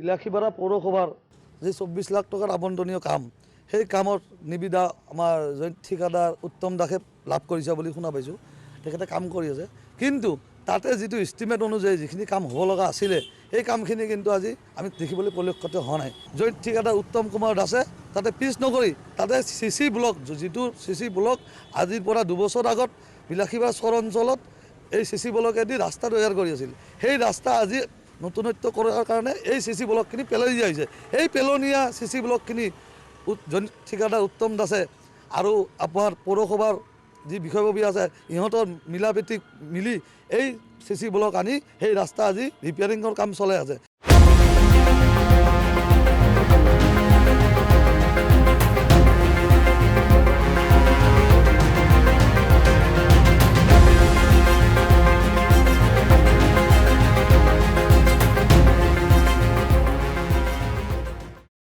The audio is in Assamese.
বিলাসীপাৰা পৌৰসভাৰ যি 24 লাখ টকাৰ আবণ্টনীয় কাম সেই কামত নিবিদা আমাৰ জইণ্ট ঠিকাদাৰ উত্তম দাসে লাভ কৰিছে বুলি শুনা পাইছোঁ। তেখেতে কাম কৰি আছে, কিন্তু তাতে যিটো ইষ্টিমেট অনুযায়ী যিখিনি কাম হ'ব লগা আছিলে সেই কামখিনি কিন্তু আজি আমি দেখিবলৈ পৰিলক্ষিত হোৱা নাই। জইণ্ট ঠিকাদাৰ উত্তম কুমাৰ দাসে তাতে পিছ নকৰি তাতে CC ব্লক, যিটো CC ব্লক আজিৰ পৰা 2 বছৰ আগত বিলাসীপাৰা চৰ অঞ্চলত এই CC ব্লকেদি ৰাস্তা তৈয়াৰ কৰি আছিল। সেই ৰাস্তা আজি নতুনত্ব কৰাৰ কাৰণে এই CC ব্লকখিনি পেলাই দিয়া হৈছে। এই পেলনীয়া CC ব্লকখিনি জইণ্ট ঠিকাদাৰ উত্তম দাসে আৰু আপোনাৰ পৌৰসভাৰ যি বিষয়ববী আছে ইহঁতৰ মিলাপ্ৰীতি মিলি এই CC ব্লক আনি সেই ৰাস্তা আজি ৰিপেয়াৰিঙৰ কাম চলাই আছে।